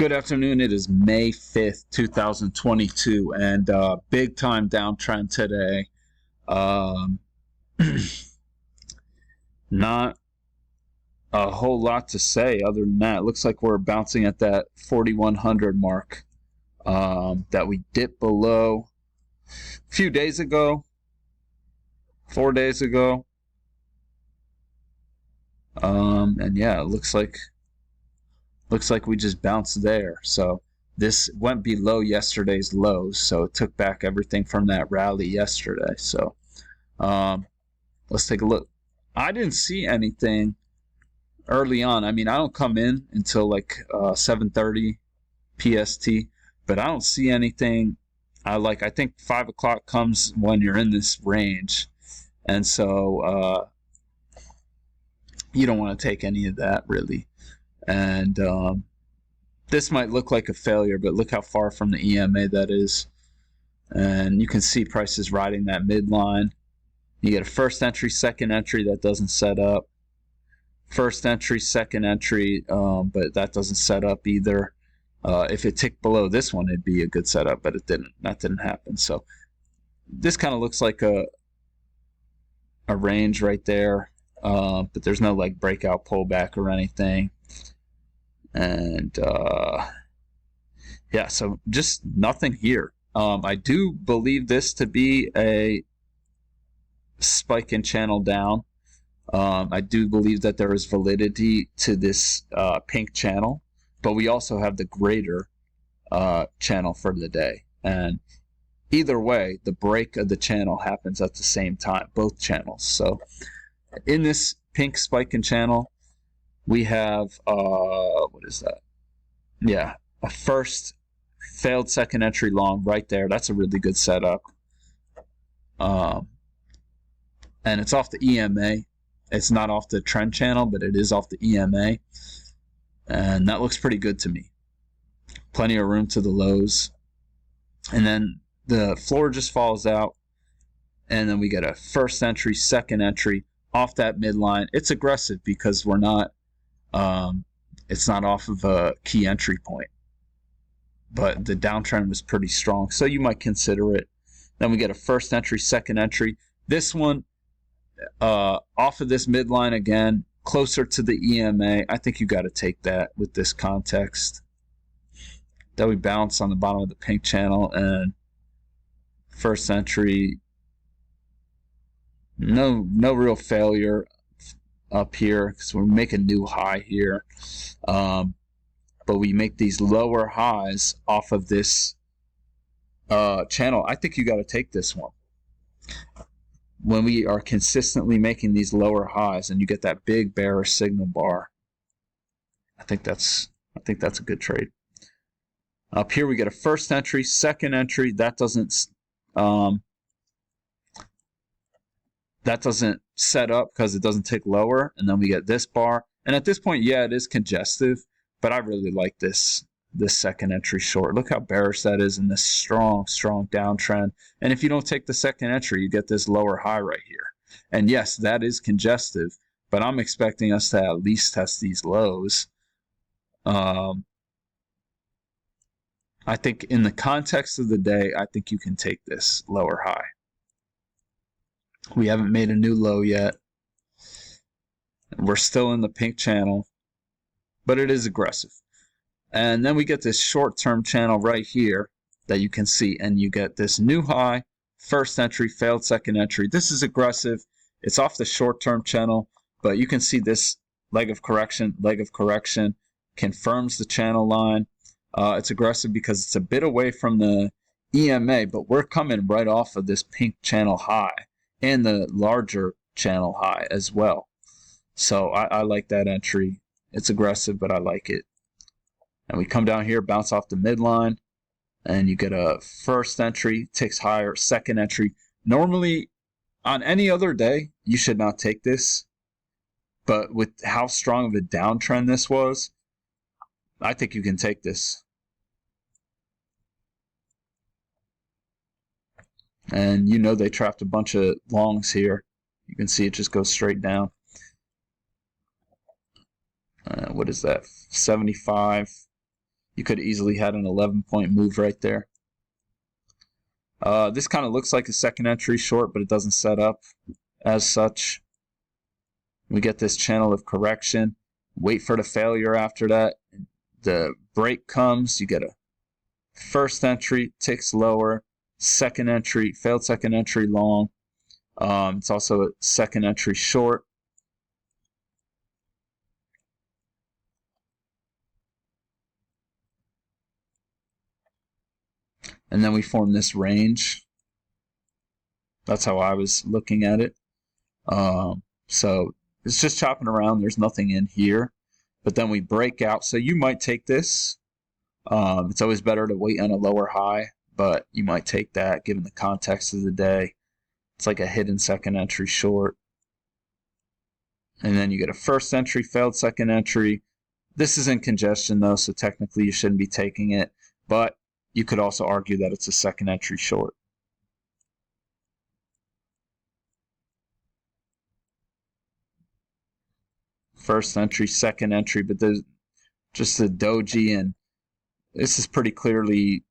Good afternoon. It is May 5th, 2022, and big time downtrend today. Not a whole lot to say other than that. It looks like we're bouncing at that 4,100 mark that we dipped below a few days ago, 4 days ago. And yeah, it looks like we just bounced there. So this went below yesterday's lows, so it took back everything from that rally yesterday. So let's take a look. I didn't see anything early on. I mean, I don't come in until like 7:30 PST, but I don't see anything. I think 5 o'clock comes when you're in this range, and so you don't want to take any of that really. And this might look like a failure, but look how far from the EMA that is. And you can see prices riding that midline. You get a first entry, second entry that doesn't set up. First entry, second entry, but that doesn't set up either. If it ticked below this one, it'd be a good setup, but it didn't. That didn't happen. So this kind of looks like a range right there, but there's no like breakout pullback or anything. And yeah, so just nothing here. I do believe this to be a spike in channel down. I do believe that there is validity to this pink channel, but we also have the greater channel for the day. And either way, the break of the channel happens at the same time, both channels. So in this pink spike in channel, we have, what is that? Yeah, a first failed second entry long right there. That's a really good setup. And it's off the EMA. It's not off the trend channel, but it is off the EMA. And that looks pretty good to me. Plenty of room to the lows. And then the floor just falls out. And then we get a first entry, second entry off that midline. It's aggressive because we're not, it's not off of a key entry point, but the downtrend was pretty strong, so you might consider it. Then we get a first entry, second entry. This one off of this midline again, closer to the EMA. I think you got to take that with this context. Then we bounce on the bottom of the pink channel, and first entry, no real failure up here because we make a new high here, but we make these lower highs off of this channel. I think you got to take this one when we are consistently making these lower highs and you get that big bearish signal bar. I think that's a good trade. Up here we get a first entry, second entry. That doesn't set up because it doesn't tick lower, and then we get this bar. And at this point, yeah, it is congestive, but I really like this second entry short. Look how bearish that is in this strong downtrend. And if you don't take the second entry, you get this lower high right here. And yes, that is congestive, but I'm expecting us to at least test these lows. I think in the context of the day, I think you can take this lower high. We haven't made a new low yet. We're still in the pink channel, but it is aggressive. And then we get this short-term channel right here that you can see, and you get this new high, first entry, failed second entry. This is aggressive. It's off the short-term channel, but you can see this leg of correction, confirms the channel line. It's aggressive because it's a bit away from the EMA, but we're coming right off of this pink channel high and the larger channel high as well. So I like that entry. It's aggressive, but I like it. And we come down here, bounce off the midline, and you get a first entry, ticks higher, second entry. Normally, on any other day, you should not take this. But with how strong of a downtrend this was, I think you can take this. And you know they trapped a bunch of longs here. You can see it just goes straight down. What is that? 75. You could easily had an 11-point move right there. This kind of looks like a second entry short, but it doesn't set up as such. We get this channel of correction. Wait for the failure after that. The break comes. You get a first entry, ticks lower. Second entry, failed second entry long. It's also a second entry short. And then we form this range. That's how I was looking at it. So it's just chopping around. There's nothing in here. But then we break out. So you might take this. It's always better to wait on a lower high, but you might take that given the context of the day. It's like a hidden second entry short. And then you get a first entry, failed second entry. This is in congestion though, so technically you shouldn't be taking it. But you could also argue that it's a second entry short. First entry, second entry, but there's just the doji, and this is pretty clearly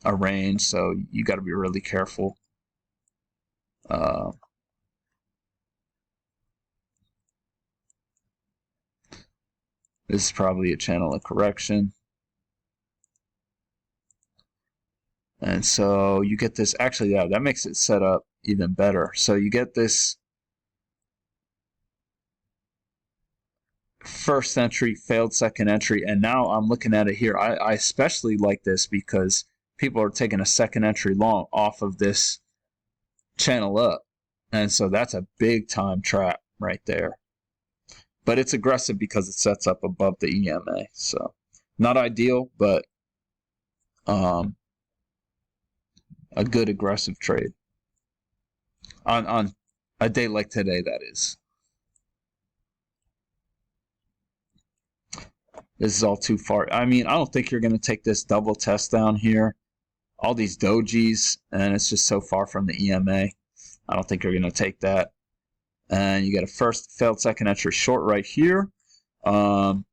a range, so you got to be really careful. This is probably a channel of correction. And so you get this, actually, yeah, that makes it set up even better. So you get this first entry, failed second entry, and now I'm looking at it here. I especially like this because people are taking a second entry long off of this channel up. And so that's a big time trap right there. But it's aggressive because it sets up above the EMA. So not ideal, but a good aggressive trade. On a day like today, that is. This is all too far. I mean, I don't think you're going to take this double test down here. All these dojis, and it's just so far from the EMA. I don't think you're going to take that. And you get a first failed second entry short right here. But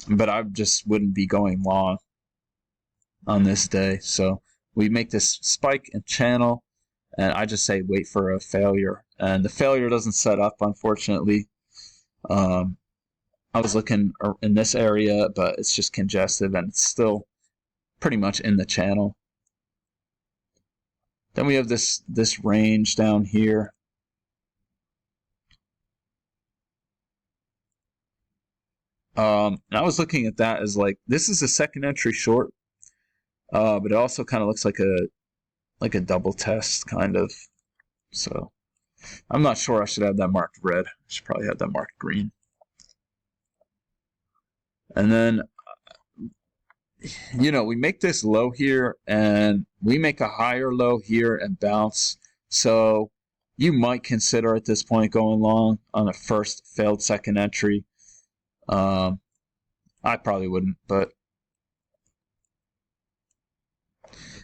I just wouldn't be going long on this day. So we make this spike and channel, and I just say wait for a failure. And the failure doesn't set up, unfortunately. I was looking in this area, but it's just congestive, and it's still pretty much in the channel. Then we have this range down here. And I was looking at that as like, this is a second entry short, but it also kind of looks like a double test kind of. So I'm not sure I should have that marked red. I should probably have that marked green. And then, you know, we make this low here, and we make a higher low here and bounce. So you might consider at this point going long on a first failed second entry. I probably wouldn't, but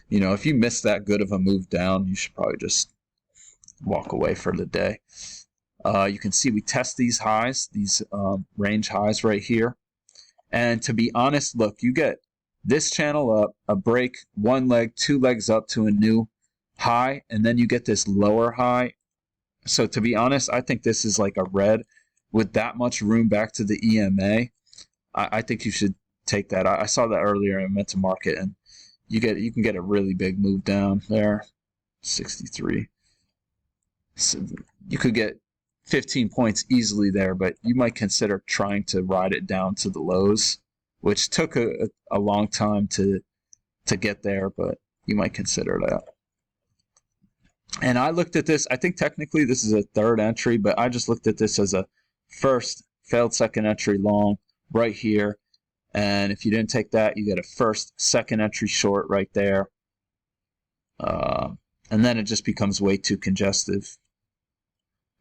you know, if you miss that good of a move down, you should probably just walk away for the day. You can see we test these highs, these range highs right here. And to be honest, look, you get this channel up, a break, one leg, two legs up to a new high, and then you get this lower high. So to be honest, I think this is like a red with that much room back to the EMA. I think you should take that. I saw that earlier and meant to mark it, and you can get a really big move down there, 63. So you could get 15 points easily there, but you might consider trying to ride it down to the lows, which took a long time to get there, but you might consider that. And I looked at this, I think technically this is a third entry, but I just looked at this as a first failed second entry long right here. And if you didn't take that, you get a first second entry short right there. And then it just becomes way too congestive.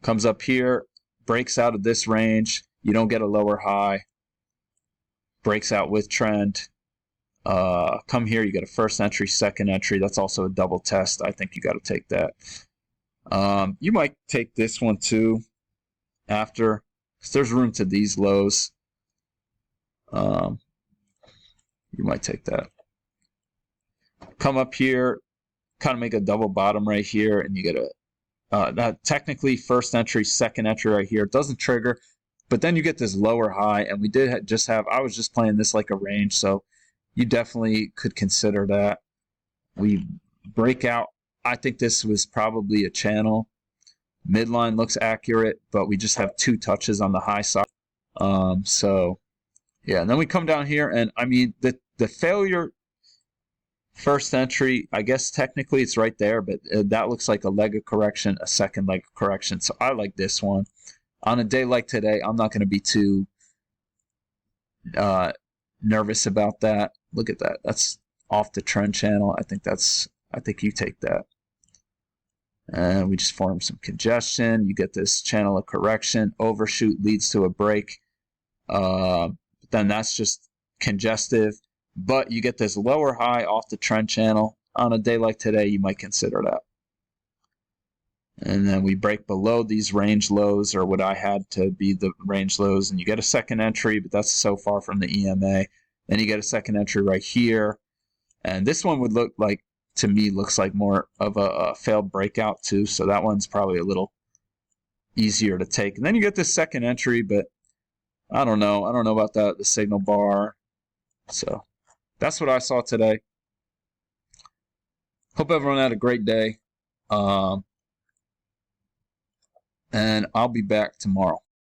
Comes up here, breaks out of this range. You don't get a lower high. Breaks out with trend. Come here, you get a first entry, second entry. That's also a double test. I think you got to take that. You might take this one too after, because there's room to these lows. might take that. Come up here, kind of make a double bottom right here, and you get a technically first entry, second entry right here. It doesn't trigger, but then you get this lower high, and we did just have, I was just playing this like a range, so you definitely could consider that. We break out. I think this was probably a channel. Midline looks accurate, but we just have 2 touches on the high side. So, yeah, and then we come down here, and I mean, the failure first entry, I guess technically it's right there, but that looks like a leg of correction, a second leg of correction. So I like this one. On a day like today, I'm not going to be too nervous about that. Look at that. That's off the trend channel. I think you take that. And we just form some congestion. You get this channel of correction. Overshoot leads to a break. Then that's just congestive. But you get this lower high off the trend channel. On a day like today, you might consider that. And then we break below these range lows, or what I had to be the range lows, and you get a second entry, but that's so far from the EMA. Then you get a second entry right here. And this one would look like, to me, looks like more of a failed breakout too. So that one's probably a little easier to take. And then you get this second entry, but I don't know. I don't know about the signal bar. So that's what I saw today. Hope everyone had a great day. And I'll be back tomorrow.